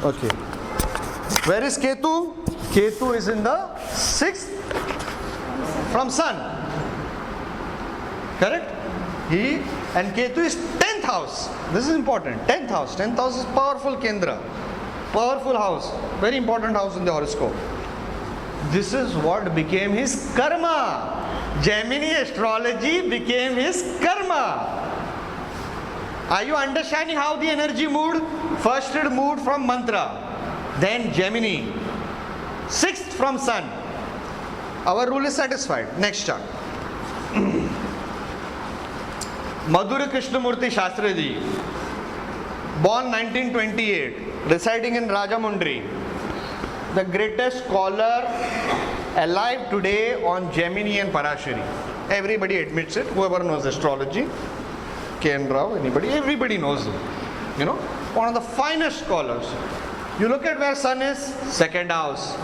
Okay. Where is Ketu? Ketu is in the 6th from Sun. Correct? And Ketu is 10th house. This is important. 10th house. 10th house is powerful Kendra. Powerful house. Very important house in the horoscope. This is what became his karma. Gemini astrology became his karma. Are you understanding how the energy moved? First it moved from mantra. Then Gemini. 6th from Sun. Our rule is satisfied. Next chart. Madhura Krishnamurti Shastriji, born 1928, residing in Rajamundry, the greatest scholar alive today on Gemini and Parashari. Everybody admits it, whoever knows astrology, K.N. Rao, anybody, everybody knows it. You know, one of the finest scholars. You look at where Sun is, 2nd house.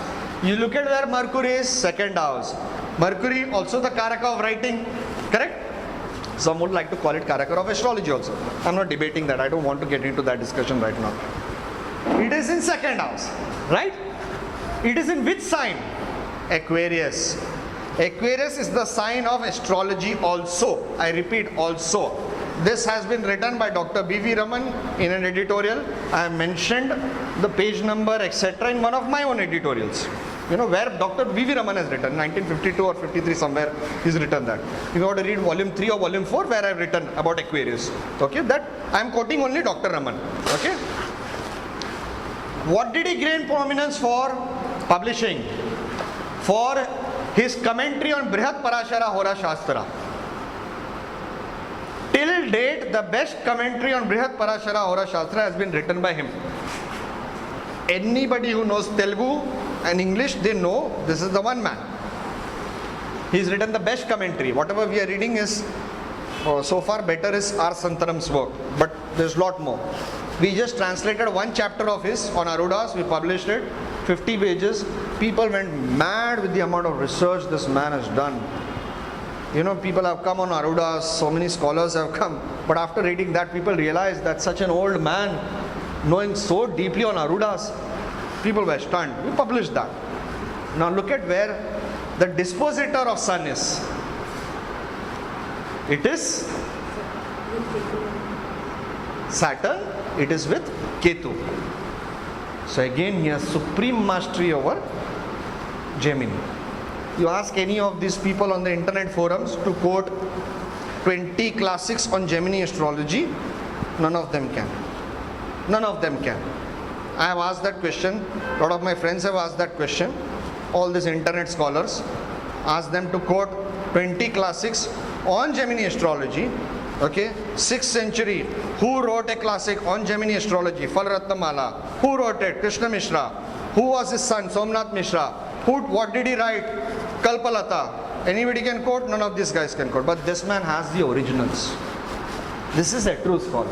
You look at where Mercury is, 2nd house. Mercury also the Karaka of writing, correct? Some would like to call it Karaka of astrology also. I'm not debating that. I don't want to get into that discussion right now. It is in 2nd house, right? It is in which sign? Aquarius. Aquarius is the sign of astrology also. I repeat, also. This has been written by Dr. B.V. Raman in an editorial. I have mentioned the page number, etc. in one of my own editorials. You know, where Dr. V.V. Raman has written, 1952 or 53 somewhere, he's written that. You want to read volume 3 or volume 4 where I've written about Aquarius. Okay, that I'm quoting only Dr. Raman. Okay. What did he gain prominence for? Publishing. For his commentary on Brihat Parashara Hora Shastra. Till date, the best commentary on Brihat Parashara Hora Shastra has been written by him. Anybody who knows Telugu and English, they know this is the one man. He's written the best commentary. Whatever we are reading is so far better is R. Santaram's work, but there's a lot more. We just translated one chapter of his on Arudas. We published it, 50 pages. People went mad with the amount of research this man has done. You know, people have come on Arudas, so many scholars have come, but after reading that, people realize that such an old man knowing so deeply on Arudas, people were stunned. We published that. Now look at where the dispositor of Sun is. It is Saturn. It is with Ketu. So again he has supreme mastery over Gemini. You ask any of these people on the internet forums to quote 20 classics on Gemini astrology, none of them can. None of them can. I have asked that question. A lot of my friends have asked that question. All these internet scholars, ask them to quote 20 classics on Gemini astrology. Okay, 6th century. Who wrote a classic on Gemini astrology? Falratnamala. Who wrote it? Krishna Mishra. Who was his son? Somnath Mishra. What did he write? Kalpalata. Anybody can quote? None of these guys can quote. But this man has the originals. This is a true scholar.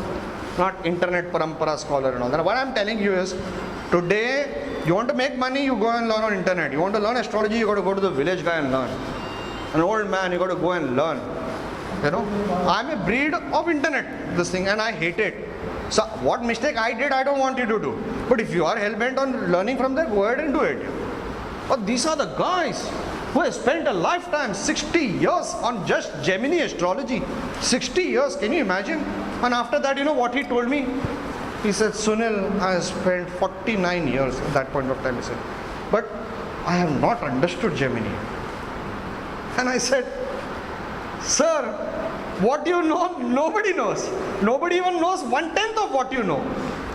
Not internet parampara scholar and all that. What I'm telling you is, today, you want to make money, you go and learn on internet. You want to learn astrology, you got to go to the village guy and learn. An old man, you got to go and learn. You know, I'm a breed of internet, this thing, and I hate it. So what mistake I did, I don't want you to do. But if you are hell-bent on learning from there, go ahead and do it. But these are the guys who have spent a lifetime, 60 years on just Gemini astrology. 60 years, can you imagine? And after that, you know what he told me? He said, Sunil, I have spent 49 years at that point of time, he said. But I have not understood Gemini. And I said, sir, what you know, nobody knows. Nobody even knows 1/10 of what you know.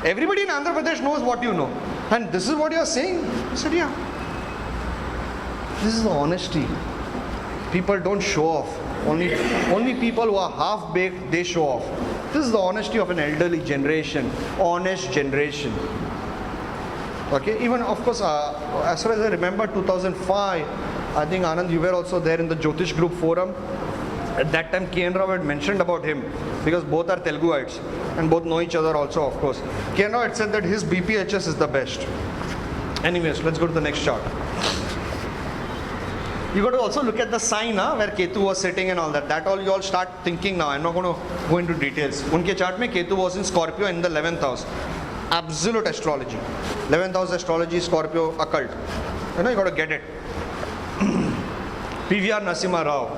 Everybody in Andhra Pradesh knows what you know. And this is what you are saying? I said, yeah. This is the honesty. People don't show off. Only people who are half-baked, they show off. This is the honesty of an elderly generation. Honest generation. Okay, even of course, as far as I remember, 2005, I think Anand, you were also there in the Jyotish group forum. At that time, K.N. Rao had mentioned about him, because both are Teluguites and both know each other also, of course. K.N. Rao had said that his BPHS is the best. Anyways, let's go to the next chart. You got to also look at the sign where Ketu was sitting and all that. That all you all start thinking now. I'm not going to go into details. Unke chart mein Ketu was in Scorpio in the 11th house. absolute astrology. 11th house astrology, Scorpio, occult. You know, you got to get it. PVR Narasimha Rao.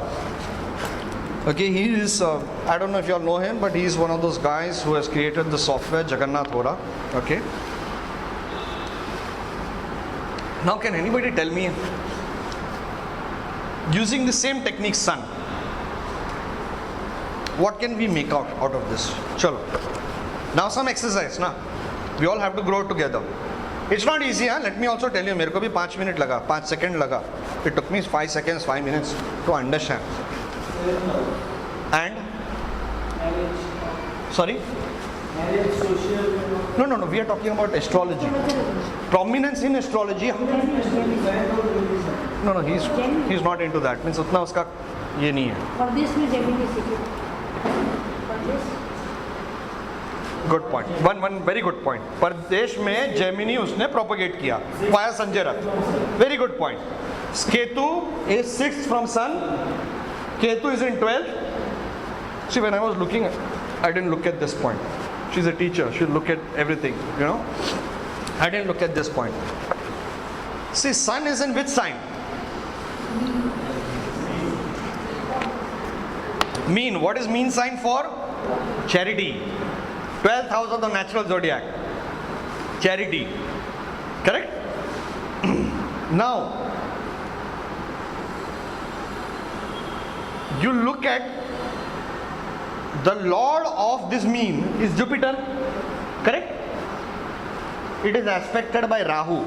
Okay, he is, I don't know if you all know him, but he is one of those guys who has created the software Jagannath Hora. Okay. Now can anybody tell me, using the same technique Sun, what can we make out of this? Chalo. Now some exercise, na? We all have to grow together. It's not easy, huh? Let me also tell you, मेरे को भी 5 minutes लगा, 5 seconds लगा. It took me 5 seconds, 5 minutes to understand. And? Sorry? No, we are talking about astrology. Prominence in astrology. No, he's not into that. Means उतना उसका ये नहीं है. For this we Gemini city. For this. Good point. One very good point. परदेश में Gemini उसने propagate किया. Via Sanjay Rath. Very good point. Ketu is 6th from Sun. Ketu is in 12th. See, when I was looking, I didn't look at this point. She's a teacher. She'll look at everything, you know. I didn't look at this point. See, Sun is in which sign? Mean. What is mean sign for? Charity. 12th house of the natural zodiac. Charity. Correct? Now, you look at the lord of this mean is Jupiter. Correct? It is aspected by Rahu.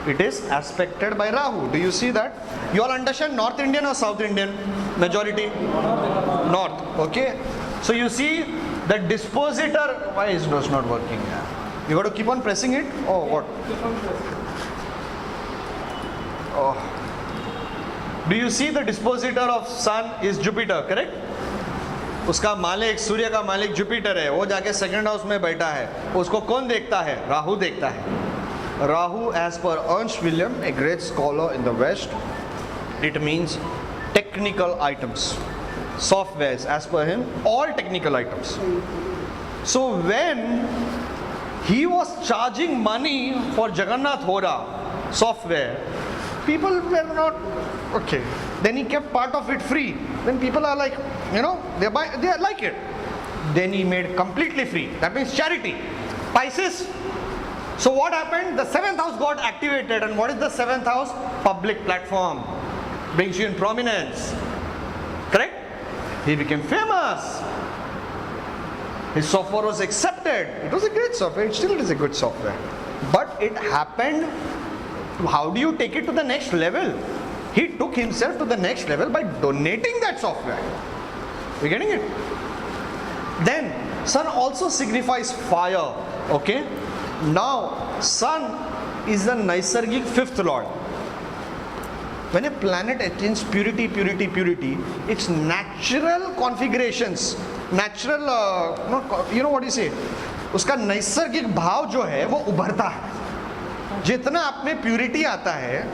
It is aspected by Rahu. Do you see that? You all understand North Indian or South Indian? Majority? North. Okay. So you see the dispositor. Why is this not working? You got to keep on pressing it? Oh, what? Oh. Do you see the dispositor of Sun is Jupiter? Correct? उसका मालिक सूर्य का मालिक Jupiter है. वो जाके second house में बैठा है. उसको कौन देखता है? राहु देखता है. Rahu, as per Ernst William, a great scholar in the West, it means technical items. Softwares, as per him, all technical items. So when he was charging money for Jagannath Hora software, people were not okay. Then he kept part of it free. Then people are like, you know, they like it. Then he made completely free. That means charity. Pisces. So what happened? The 7th house got activated. And what is the 7th house? Public platform. Brings you in prominence. Correct? He became famous. His software was accepted. It was a great software. It still is a good software. But it happened. How do you take it to the next level? He took himself to the next level by donating that software. You getting it? Then Sun also signifies fire. Okay? Now, Sun is the Naisargic 5th lord. When a planet attains purity, its natural configurations, natural, you know what you say? उसका नैसर्गिक भाव जो है वो उभरता है. जितना आप में प्यूरिटी आता है,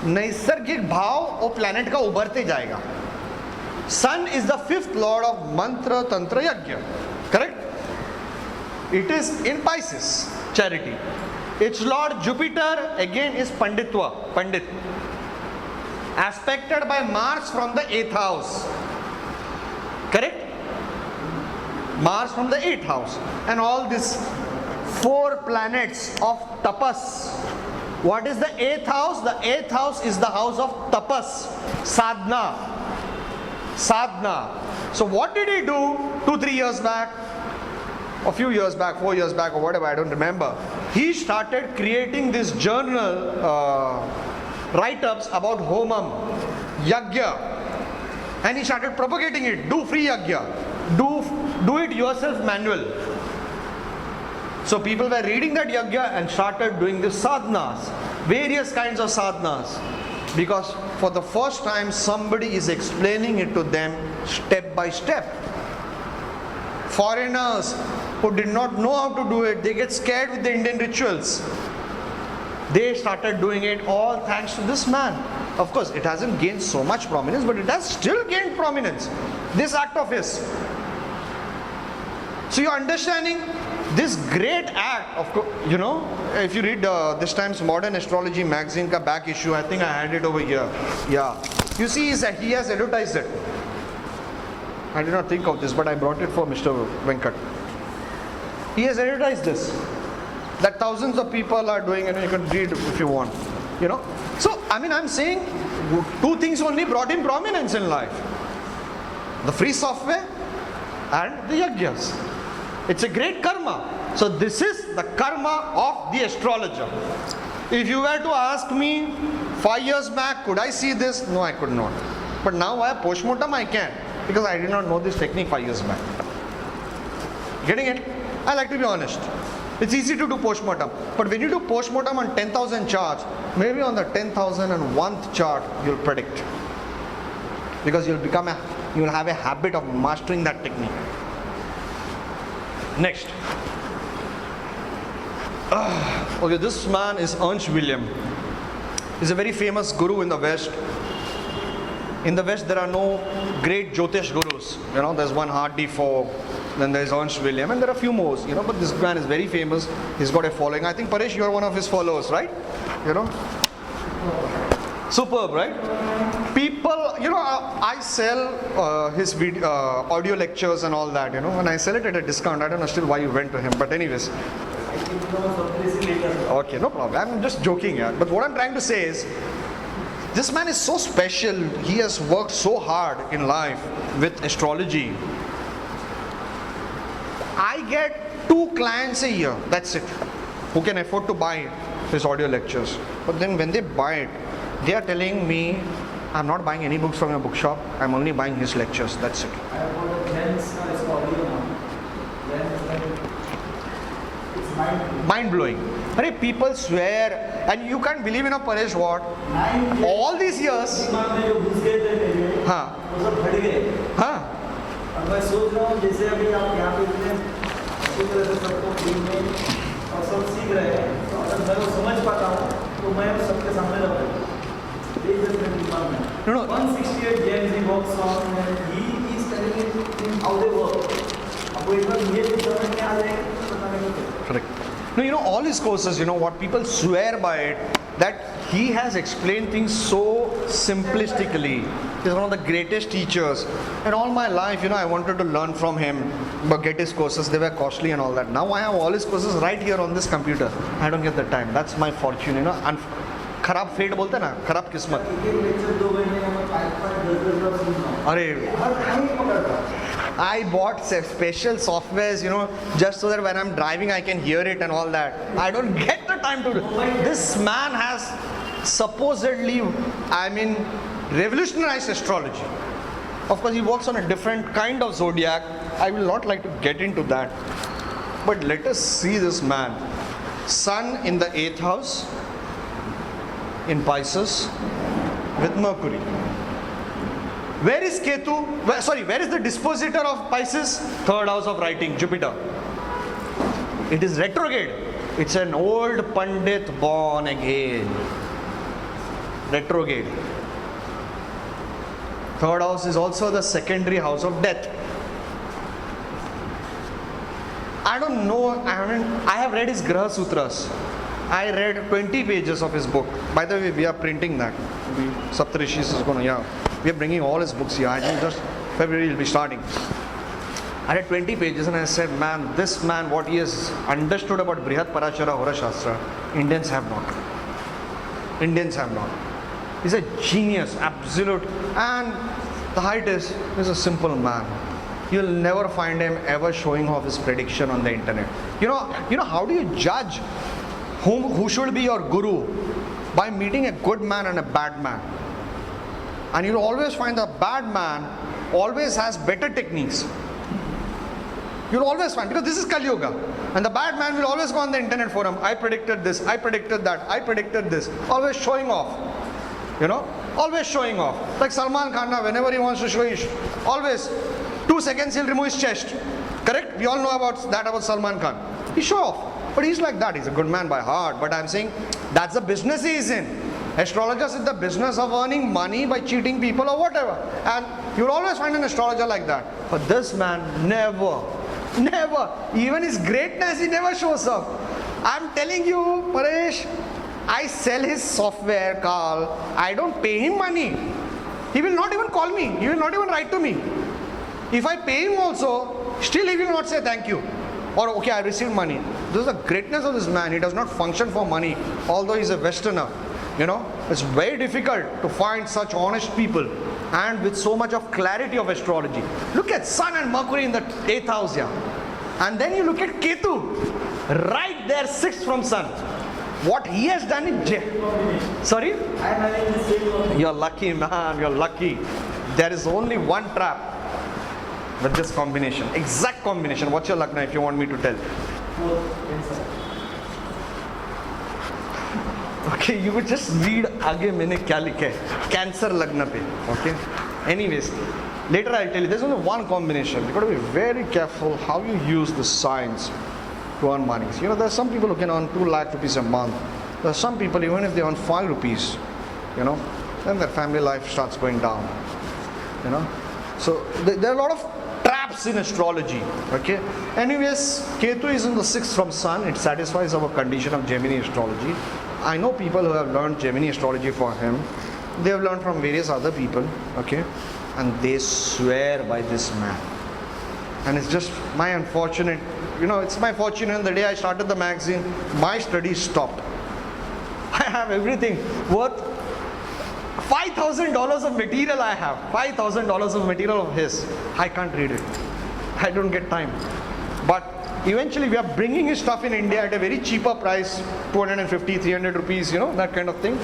नैसर्गिक भाव वो प्लैनेट का उभरते जाएगा. Sun is the 5th lord of mantra, tantra, yajna. Correct? It is in Pisces, charity. Its lord Jupiter again is Panditwa, Pandit. Aspected by Mars from the 8th house. Correct? Mars from the 8th house. And all these 4 planets of tapas. What is the 8th house? The 8th house is the house of tapas, sadhana. Sadhana. So what did he do 2-3 years back? A few years back, 4 years back or whatever, I don't remember. He started creating this journal write-ups about Homam, Yajna. And he started propagating it. Do free Yajna. Do it yourself manual. So people were reading that Yajna and started doing the sadhanas. Various kinds of sadhanas. Because for the first time somebody is explaining it to them step by step. Foreigners who did not know how to do it, they get scared with the Indian rituals. They started doing it all thanks to this man. Of course, it hasn't gained so much prominence, but it has still gained prominence. This act of his. So you're understanding this great act of, if you read this time's Modern Astrology magazine ka back issue, I think I had it over here. Yeah. You see, he has advertised it. I did not think of this, but I brought it for Mr. Venkat. He has advertised this. That thousands of people are doing, and you can read if you want. So, I'm saying two things only brought in prominence in life. The free software and the yajnas. It's a great karma. So this is the karma of the astrologer. If you were to ask me 5 years back, could I see this? No, I could not. But now I postmortem I can, because I did not know this technique 5 years back. Getting it? I like to be honest. It's easy to do postmortem. But when you do postmortem on 10,000 charts, maybe on the 10,001th chart, you'll predict. Because you'll have a habit of mastering that technique. Next. Okay, this man is Ernst William. He's a very famous guru in the West. In the West, there are no great Jyotish gurus. There's one Hardy Fogg, then there's Ernst William, and there are a few more. But this man is very famous. He's got a following. I think Paresh, you are one of his followers, right? Superb, right? People, I sell his audio lectures and all that, and I sell it at a discount. I don't know still why you went to him, but anyways. Okay, no problem. I'm just joking here. But what I'm trying to say is, this man is so special. He has worked so hard in life with astrology. I get 2 clients a year, that's it, who can afford to buy his audio lectures. But then when they buy it, they are telling me, I'm not buying any books from your bookshop, I'm only buying his lectures, that's it. I have got a lens, it's audio now. It's mind-blowing. People swear, and you can't believe in a Paresh what? All these years. अब मैं सोच रहा हूँ जैसे अभी आप यहाँ पे इतने अच्छी तरह से सबको फ्री में और सब सीख रहे हैं, तो अगर मैं वो समझ पाता हूँ तो मैं सबके सामने रखूँ. No. 168 gems he works on, and he is telling it how they work. अब वो एक बार ये समझ में आ जाएगा तो पता नहीं क्या. Correct. No, all his courses, what people swear by it, that he has explained things so simplistically. He's one of the greatest teachers. And all my life, I wanted to learn from him, but get his courses. They were costly and all that. Now I have all his courses right here on this computer. I don't get the time. That's my fortune, And खराब fate बोलते हैं ना, खराब किस्मत. I bought special softwares, just so that when I'm driving I can hear it and all that. I don't get the time to do. This man has supposedly, revolutionized astrology. Of course, he works on a different kind of zodiac. I will not like to get into that. But let us see this man. Sun in the 8th house, in Pisces, with Mercury. Where is Ketu? Where is the dispositor of Pisces? 3rd house of writing, Jupiter. It is retrograde. It's an old Pandit born again. Retrograde. 3rd house is also the secondary house of death. I don't know, I have read his Graha Sutras. I read 20 pages of his book. By the way, we are printing that. Saptarishis is going to, we are bringing all his books here. I think just February will be starting. I read 20 pages and I said, man, this man, what he has understood about Brihat Parashara Horashastra, Indians have not. Indians have not. He's a genius, absolute. And the height is, he's a simple man. You'll never find him ever showing off his prediction on the internet. How do you judge who should be your guru? By meeting a good man and a bad man. And you'll always find the bad man always has better techniques. You'll always find, because this is Kali Yuga. And the bad man will always go on the internet forum. I predicted this, I predicted that, I predicted this. Always showing off. Always showing off. Like Salman Khan now, whenever he wants to show his, always 2 seconds he'll remove his chest. Correct? We all know about Salman Khan. He show off. But he's like that. He's a good man by heart. But I'm saying that's the business he is in. Astrologers is the business of earning money by cheating people or whatever. And you'll always find an astrologer like that. But this man never. Never. Even his greatness, he never shows up. I'm telling you, Paresh, I sell his software, Carl. I don't pay him money. He will not even call me. He will not even write to me. If I pay him also, still he will not say thank you. Or okay, I received money. This is the greatness of this man. He does not function for money, although he's a Westerner. You know, it's very difficult to find such honest people and with so much of clarity of astrology. Look at Sun and Mercury in the 8th house here. And then you look at Ketu, right there, 6th from Sun. What he has done in Sorry? I am having the same one. You're lucky, man, you're lucky. There is only one trap with this combination. Exact combination. What's your Lagna if you want me to tell? Okay, you would just read आगे मैंने क्या लिखा है Cancer Lagna पे. Okay. Anyways, later I'll tell you. There's only one combination. You got to be very careful how you use the signs to earn money. You know, there are some people who can earn 2 lakh rupees a month. There are some people even if they earn 5 rupees, you know, then their family life starts going down. You know, so there are a lot of traps in astrology. Okay. Anyways, Ketu is in the 6th from Sun. It satisfies our condition of Gemini astrology. I know people who have learned Gemini astrology for him. They have learned from various other people. Okay, and they swear by this man. And it's just my unfortunate. You know, it's my fortune. And the day I started the magazine, my studies stopped. I have everything worth $5,000 of material. I have $5,000 of material of his. I can't read it. I don't get time. But eventually we are bringing his stuff in India at a very cheaper price, 250, 300 rupees, you know, that kind of thing.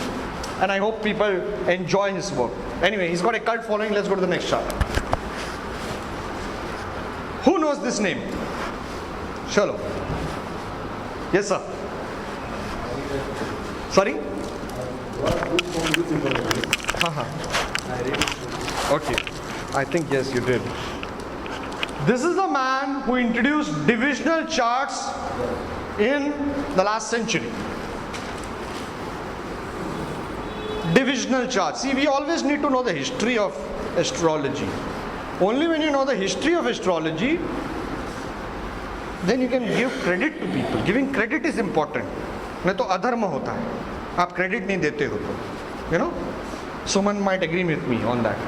And I hope people enjoy his work. Anyway, he's got a cult following. Let's go to the next chart. Who knows this name? Shalom. Yes, sir. Sorry? Okay. I think yes, you did. This is the man who introduced divisional charts in the last century. Divisional charts. See, we always need to know the history of astrology. Only when you know the history of astrology, then you can give credit to people. Giving credit is important. नहीं तो अधर्म होता है. आप credit नहीं देते हो तो. You know? Suman might agree with me on that.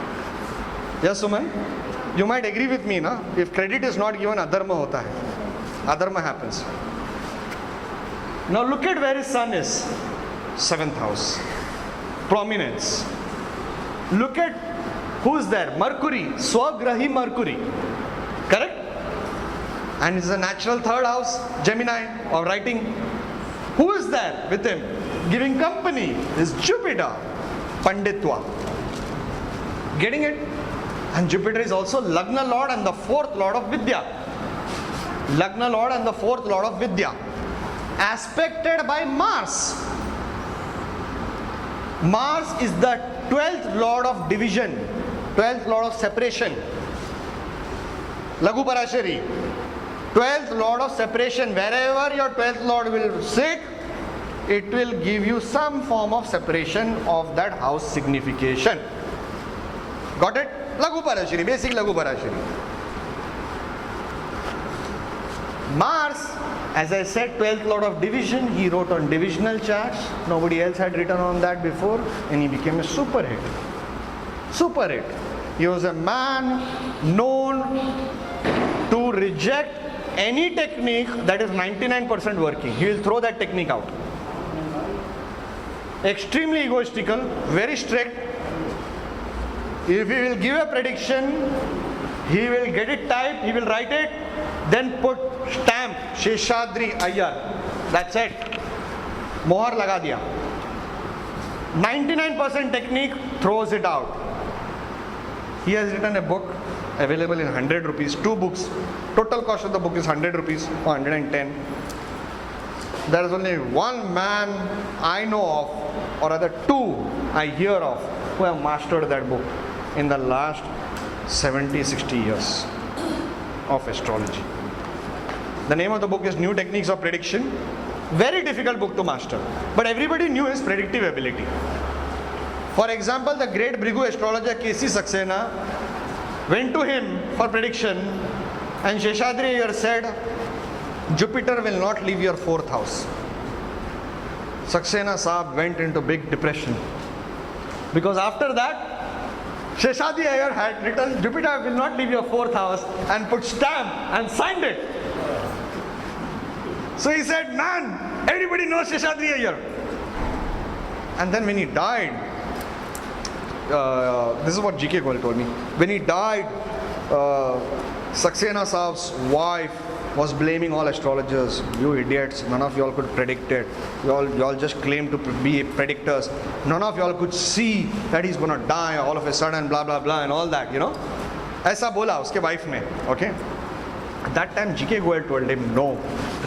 Yes, Suman? You might agree with me, na? If credit is not given, adharma hota hai. Adharma happens. Now look at where his sun is. 7th house. Prominence. Look at who is there. Mercury. Swagrahi Mercury. Correct? And it's a natural 3rd house. Gemini of writing. Who is there with him? Giving company is Jupiter. Panditwa. Getting it? And Jupiter is also Lagna Lord and the 4th Lord of Vidya. Lagna Lord and the 4th Lord of Vidya. Aspected by Mars. Mars is the 12th Lord of division. 12th Lord of separation. Laghu Parashari. 12th Lord of separation. Wherever your 12th Lord will sit, it will give you some form of separation of that house signification. Got it? Laghu Parashari, basic Laghu Parashari. Mars, as I said, 12th Lord of division. He wrote on divisional charts. Nobody else had written on that before, and he became a super hit. Super hit. He was a man known to reject any technique that is 99% working. He will throw that technique out. Extremely egoistical, very strict. If he will give a prediction, he will get it typed, he will write it, then put stamp, Sheshadri Ayyar. That's it. Mohar laga diya. 99% technique, throws it out. He has written a book, available in 100 rupees, 2 books. Total cost of the book is 100 rupees or 110. There is only one man I know of, or rather 2 I hear of, who have mastered that book in the last 70-60 years of astrology. The name of the book is New Techniques of Prediction. Very difficult book to master, but everybody knew his predictive ability. For example, the great Brigu astrologer K.C. Saxena went to him for prediction, And Sheshadri Iyer said, Jupiter will not leave your 4th house. Saxena Saab went into big depression. Because after that, Sheshadri Iyer had written, Jupiter will not leave your 4th house, and put stamp and signed it. So he said, man, everybody knows Sheshadri Iyer. And then when he died, this is what G.K. Goel told me. When he died, Saxena Saab's wife was blaming all astrologers. You idiots, none of y'all could predict it. Y'all just claim to be predictors. None of y'all could see that he's gonna die all of a sudden, blah blah blah and all that, you know. ऐसा बोला उसके wife ने, okay. At that time G.K. Goel told him, no,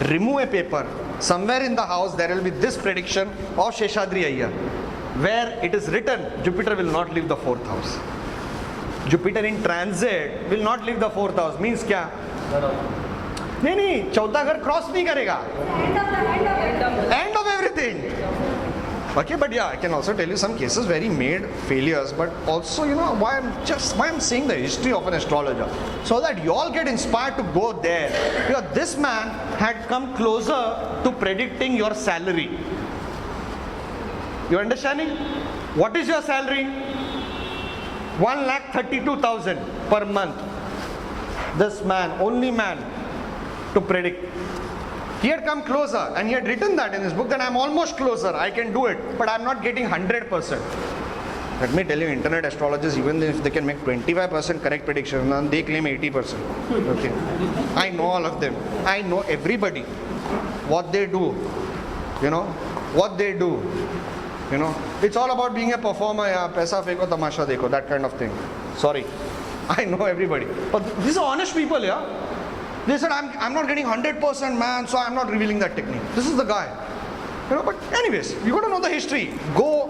remove a paper. Somewhere in the house there will be this prediction of Sheshadri Iyer, where it is written, Jupiter will not leave the 4th house. Jupiter in transit will not leave the 4th house. Means क्या? नहीं, 14th घर cross नहीं करेगा. End of everything. Okay, but yeah, I can also tell you some cases where he made failures, but also, you know, why I'm saying the history of an astrologer, so that you all get inspired to go there. Because this man had come closer to predicting your salary. You understanding? What is your salary? 1,32,000 per month. This man, only man to predict. He had come closer and he had written that in his book that I'm almost closer, I can do it, but I'm not getting 100%. Let me tell you, internet astrologers, even if they can make 25% correct prediction, they claim 80%. Okay. I know all of them. I know everybody. What they do. You know, what they do. You know, it's all about being a performer, yeah, paisa feko, tamasha dekho, that kind of thing. Sorry. I know everybody. But these are honest people, yeah. They said, I'm not getting 100% man, so I'm not revealing that technique. This is the guy. You know, but anyways, you got to know the history. Go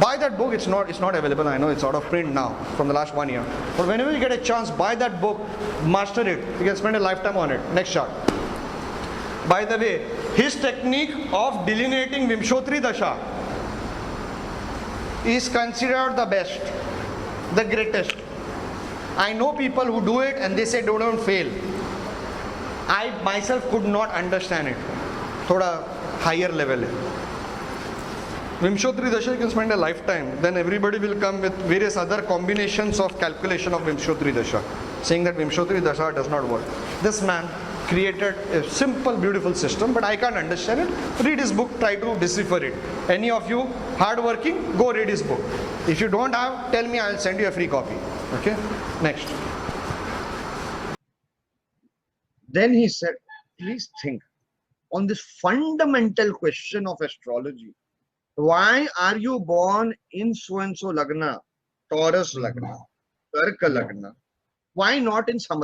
buy that book. It's not available. I know it's out of print now from the last 1 year. But whenever you get a chance, buy that book, master it. You can spend a lifetime on it. Next chart. By the way, his technique of delineating Vimshotri Dasha is considered the best, the greatest. I know people who do it and they say don't fail. I myself could not understand it. Thoda higher level. Vimshotri Dasha you can spend a lifetime. Then everybody will come with various other combinations of calculation of Vimshotri Dasha, saying that Vimshotri Dasha does not work. This man created a simple, beautiful system, but I can't understand it. Read his book, try to decipher it. Any of you hardworking, go read his book. If you don't have, tell me, I'll send you a free copy. Okay? Next. Then he said, please think on this fundamental question of astrology. Why are you born in so-and-so Lagna, Taurus Lagna, Karka Lagna? Why not in some